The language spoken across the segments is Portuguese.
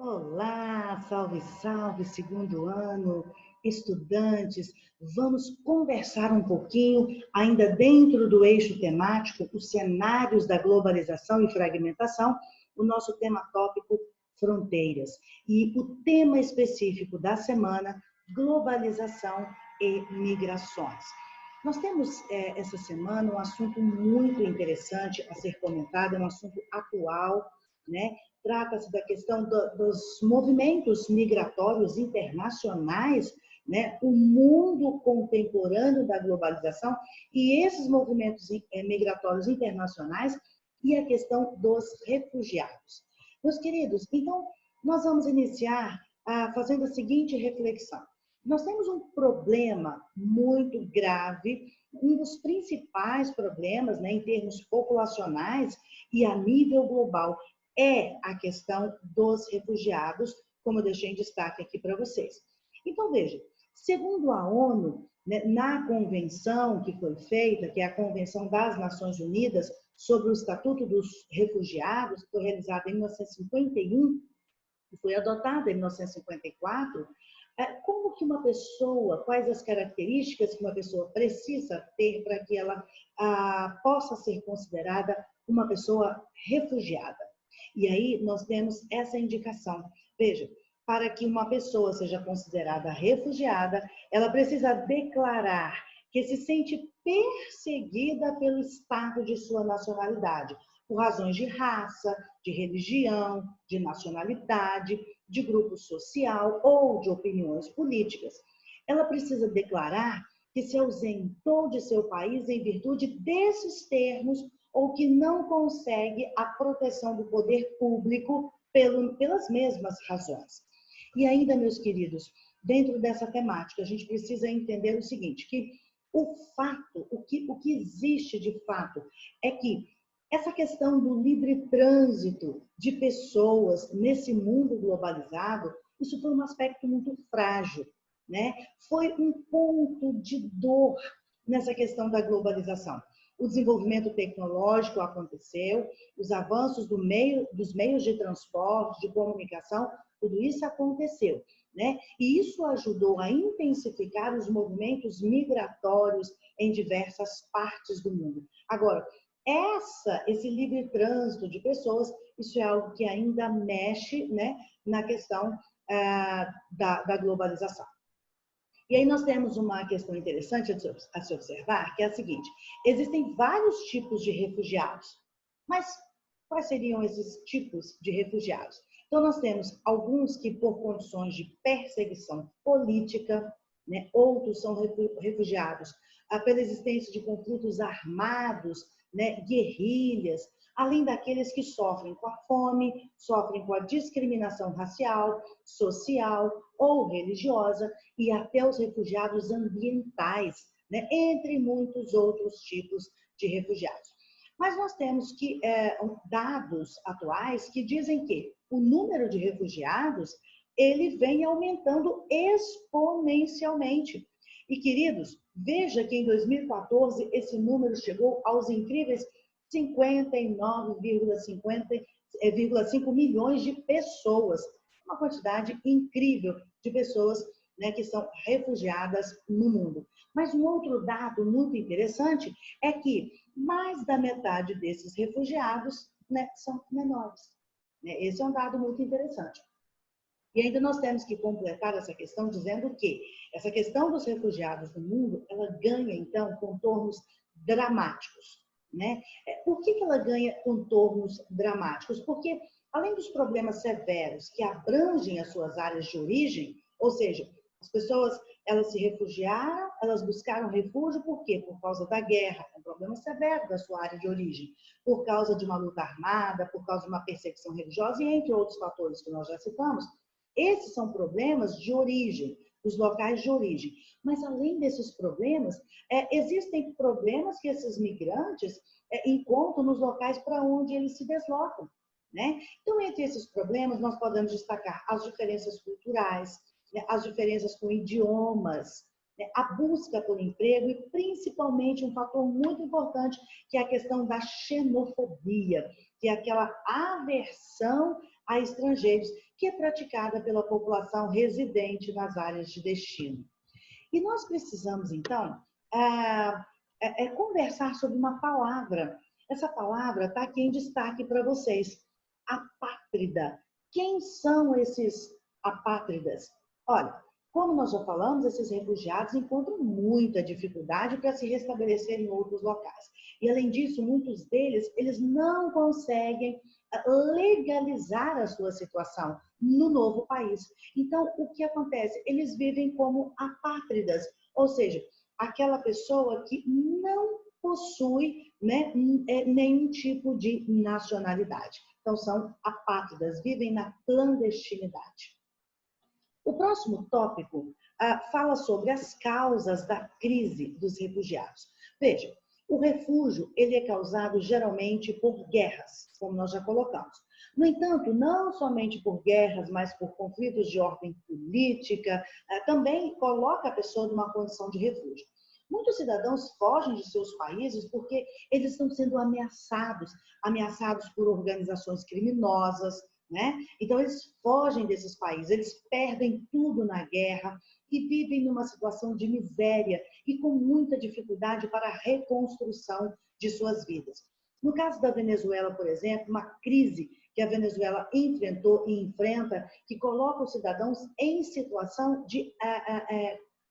Olá, salve, salve, segundo ano, estudantes. Vamos conversar um pouquinho, ainda dentro do eixo temático, os cenários da globalização e fragmentação, o nosso tema tópico, fronteiras. E o tema específico da semana, globalização e migrações. Nós temos essa semana um assunto muito interessante a ser comentado, é um assunto atual, né? Trata-se da questão dos movimentos migratórios internacionais, né? O mundo contemporâneo da globalização e esses movimentos migratórios internacionais e a questão dos refugiados. Meus queridos, então, nós vamos iniciar fazendo a seguinte reflexão. Nós temos um problema muito grave, um dos principais problemas, né, em termos populacionais e a nível global, é a questão dos refugiados, como eu deixei em destaque aqui para vocês. Então, veja, segundo a ONU, né, na convenção que foi feita, que é a Convenção das Nações Unidas sobre o Estatuto dos Refugiados, que foi realizada em 1951 e foi adotada em 1954, como que uma pessoa, quais as características que uma pessoa precisa ter para que ela possa ser considerada uma pessoa refugiada? E aí nós temos essa indicação. Veja, para que uma pessoa seja considerada refugiada, ela precisa declarar que se sente perseguida pelo Estado de sua nacionalidade, por razões de raça, de religião, de nacionalidade, de grupo social ou de opiniões políticas. Ela precisa declarar que se ausentou de seu país em virtude desses termos ou que não consegue a proteção do poder público pelas mesmas razões. E ainda, meus queridos, dentro dessa temática, a gente precisa entender o seguinte, que o fato, o que existe de fato, é que essa questão do livre trânsito de pessoas nesse mundo globalizado, isso foi um aspecto muito frágil, né? Foi um ponto de dor nessa questão da globalização. O desenvolvimento tecnológico aconteceu, os avanços dos meios de transporte, de comunicação, tudo isso aconteceu, né? E isso ajudou a intensificar os movimentos migratórios em diversas partes do mundo. Agora, esse livre trânsito de pessoas, isso é algo que ainda mexe, né, na questão da globalização. E aí nós temos uma questão interessante a se observar, que é a seguinte: existem vários tipos de refugiados, mas quais seriam esses tipos de refugiados? Então nós temos alguns que por condições de perseguição política, né, outros são refugiados pela existência de conflitos armados, né, guerrilhas, além daqueles que sofrem com a fome, sofrem com a discriminação racial, social ou religiosa, e até os refugiados ambientais, né, entre muitos outros tipos de refugiados. Mas nós temos dados atuais que dizem que o número de refugiados ele vem aumentando exponencialmente. E, queridos, veja que em 2014 esse número chegou aos incríveis 59,5 milhões de pessoas. Uma quantidade incrível de pessoas, né, que são refugiadas no mundo. Mas um outro dado muito interessante é que mais da metade desses refugiados, né, são menores. Esse é um dado muito interessante. E ainda nós temos que completar essa questão dizendo que essa questão dos refugiados no mundo, ela ganha, então, contornos dramáticos, né? Por que ela ganha contornos dramáticos? Porque, além dos problemas severos que abrangem as suas áreas de origem, ou seja, as pessoas, elas se refugiaram, elas buscaram refúgio, por quê? Por causa da guerra, um problema severo da sua área de origem, por causa de uma luta armada, por causa de uma perseguição religiosa e entre outros fatores que nós já citamos. Esses são problemas de origem, dos locais de origem. Mas, além desses problemas, existem problemas que esses migrantes encontram nos locais para onde eles se deslocam, né? Então, entre esses problemas, nós podemos destacar as diferenças culturais, né, as diferenças com idiomas, né, a busca por emprego e, principalmente, um fator muito importante, que é a questão da xenofobia, que é aquela aversão a estrangeiros, que é praticada pela população residente nas áreas de destino. E nós precisamos, então, conversar sobre uma palavra. Essa palavra está aqui em destaque para vocês. Apátrida. Quem são esses apátridas? Olha, como nós já falamos, esses refugiados encontram muita dificuldade para se restabelecer em outros locais. E, além disso, muitos deles, eles não conseguem legalizar a sua situação no novo país. Então, o que acontece? Eles vivem como apátridas, ou seja, aquela pessoa que não possui, né, nenhum tipo de nacionalidade. Então, são apátridas, vivem na clandestinidade. O próximo tópico fala sobre as causas da crise dos refugiados. Veja, o refúgio ele é causado geralmente por guerras, como nós já colocamos. No entanto, não somente por guerras, mas por conflitos de ordem política, também coloca a pessoa numa condição de refúgio. Muitos cidadãos fogem de seus países porque eles estão sendo ameaçados por organizações criminosas, né? Então, eles fogem desses países, eles perdem tudo na guerra e vivem numa situação de miséria e com muita dificuldade para a reconstrução de suas vidas. No caso da Venezuela, por exemplo, uma crise que a Venezuela enfrentou e enfrenta, que coloca os cidadãos em situação de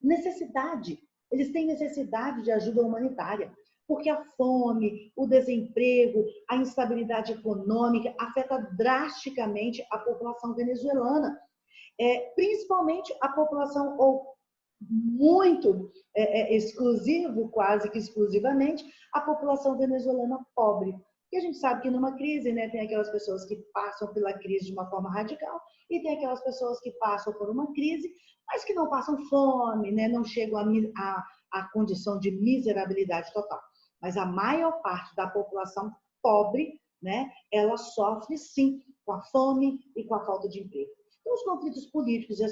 necessidade. Eles têm necessidade de ajuda humanitária, porque a fome, o desemprego, a instabilidade econômica afeta drasticamente a população venezuelana, principalmente a população, ou muito exclusivo, quase que exclusivamente, a população venezuelana pobre. E a gente sabe que numa crise, né, tem aquelas pessoas que passam pela crise de uma forma radical e tem aquelas pessoas que passam por uma crise, mas que não passam fome, né, não chegam à condição de miserabilidade total. Mas a maior parte da população pobre, né, ela sofre sim com a fome e com a falta de emprego. Então, os conflitos políticos e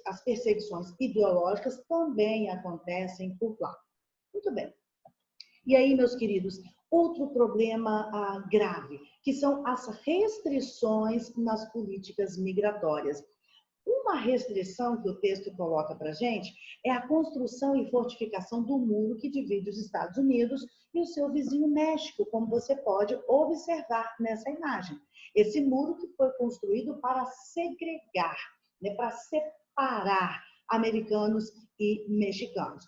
as perseguições ideológicas também acontecem por lá. Muito bem. E aí, meus queridos, outro problema grave, que são as restrições nas políticas migratórias. Uma restrição que o texto coloca para a gente é a construção e fortificação do muro que divide os Estados Unidos e o seu vizinho México, como você pode observar nessa imagem. Esse muro que foi construído para segregar, né, para separar americanos e mexicanos.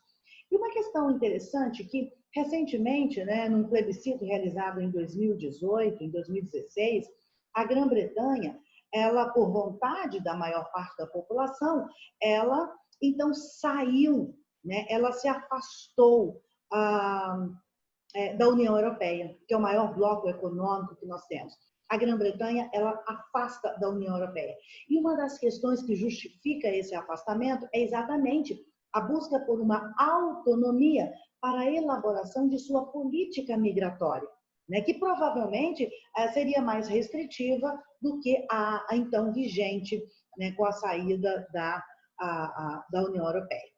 E uma questão interessante que, recentemente, né, num plebiscito realizado em 2018, em 2016, a Grã-Bretanha, ela, por vontade da maior parte da população, ela, então, saiu, né, ela se afastou da União Europeia, que é o maior bloco econômico que nós temos. A Grã-Bretanha, ela afasta da União Europeia. E uma das questões que justifica esse afastamento é exatamente a busca por uma autonomia para a elaboração de sua política migratória, né, que provavelmente seria mais restritiva do que a então vigente, né, com a saída da União Europeia.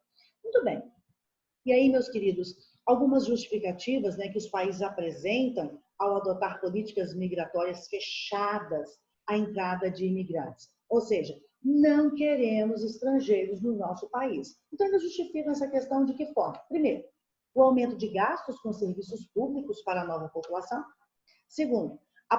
Muito bem. E aí, meus queridos, algumas justificativas, né, que os países apresentam ao adotar políticas migratórias fechadas à entrada de imigrantes. Ou seja, não queremos estrangeiros no nosso país. Então, eles justificam essa questão de que forma? Primeiro, o aumento de gastos com serviços públicos para a nova população. Segundo, a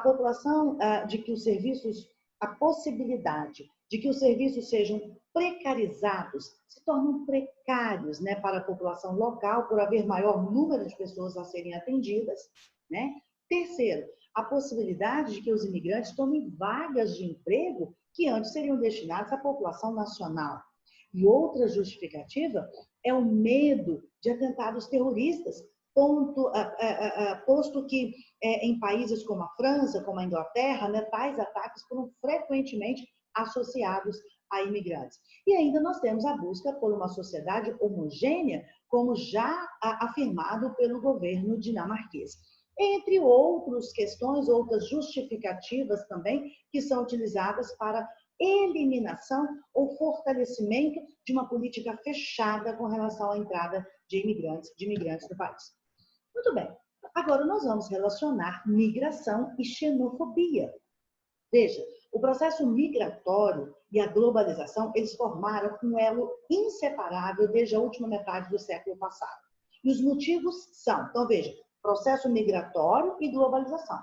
possibilidade de que os serviços sejam precarizados, se tornam precários, né, para a população local, por haver maior número de pessoas a serem atendidas, né? Terceiro, a possibilidade de que os imigrantes tomem vagas de emprego que antes seriam destinadas à população nacional. E outra justificativa é o medo de atentados terroristas, posto que em países como a França, como a Inglaterra, né, tais ataques foram frequentemente associados a imigrantes. E ainda nós temos a busca por uma sociedade homogênea, como já afirmado pelo governo dinamarquês. Entre outras questões, outras justificativas também, que são utilizadas para eliminação ou fortalecimento de uma política fechada com relação à entrada de imigrantes no país. Muito bem. Agora nós vamos relacionar migração e xenofobia. Veja, O processo migratório e a globalização, eles formaram um elo inseparável desde a última metade do século passado. E os motivos são, então veja, processo migratório e globalização.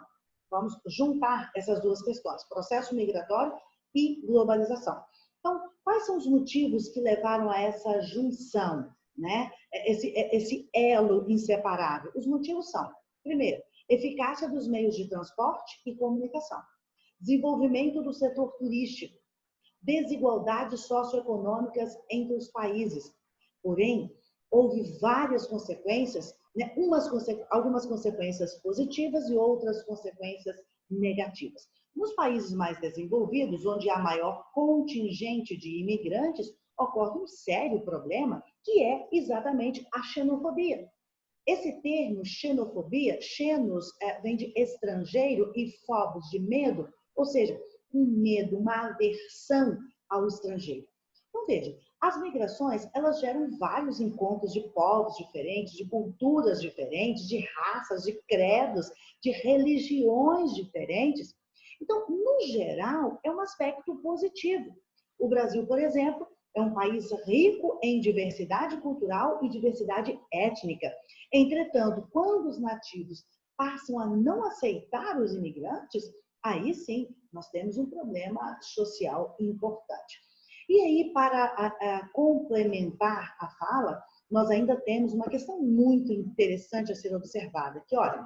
Vamos juntar essas duas questões, processo migratório e globalização. Então, quais são os motivos que levaram a essa junção, né? Esse elo inseparável? Os motivos são, primeiro, eficácia dos meios de transporte e comunicação, desenvolvimento do setor turístico, desigualdades socioeconômicas entre os países. Porém, houve várias consequências, né? Algumas consequências positivas e outras consequências negativas. Nos países mais desenvolvidos, onde há maior contingente de imigrantes, ocorre um sério problema, que é exatamente a xenofobia. Esse termo, xenofobia, xenos vem de estrangeiro e phobos, de medo, ou seja, um medo, uma aversão ao estrangeiro. Então, veja, as migrações, elas geram vários encontros de povos diferentes, de culturas diferentes, de raças, de credos, de religiões diferentes. Então, no geral, é um aspecto positivo. O Brasil, por exemplo, é um país rico em diversidade cultural e diversidade étnica. Entretanto, quando os nativos passam a não aceitar os imigrantes, aí sim nós temos um problema social importante. E aí, para complementar a fala, nós ainda temos uma questão muito interessante a ser observada, que, olha,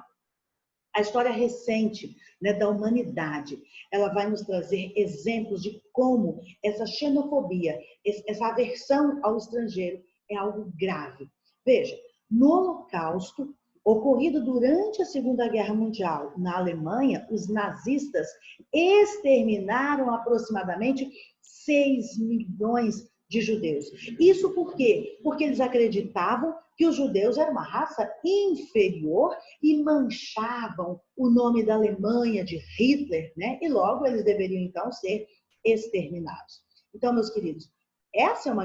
a história recente, né, da humanidade, ela vai nos trazer exemplos de como essa xenofobia, essa aversão ao estrangeiro é algo grave. Veja, no Holocausto, ocorrido durante a Segunda Guerra Mundial na Alemanha, os nazistas exterminaram aproximadamente 6 milhões de judeus. Isso por quê? Porque eles acreditavam que os judeus eram uma raça inferior e manchavam o nome da Alemanha, de Hitler, né? E logo eles deveriam, então, ser exterminados. Então, meus queridos, essa é uma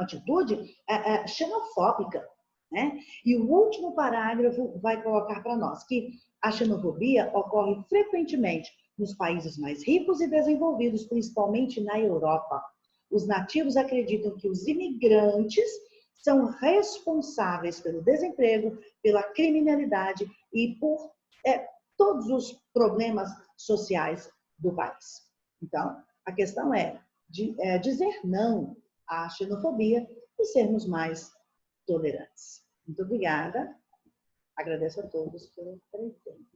atitude xenofóbica, né? E o último parágrafo vai colocar para nós que a xenofobia ocorre frequentemente nos países mais ricos e desenvolvidos, principalmente na Europa. Os nativos acreditam que os imigrantes são responsáveis pelo desemprego, pela criminalidade e por todos os problemas sociais do país. Então, a questão é dizer não à xenofobia e sermos mais tolerantes. Muito obrigada. Agradeço a todos pelo presente.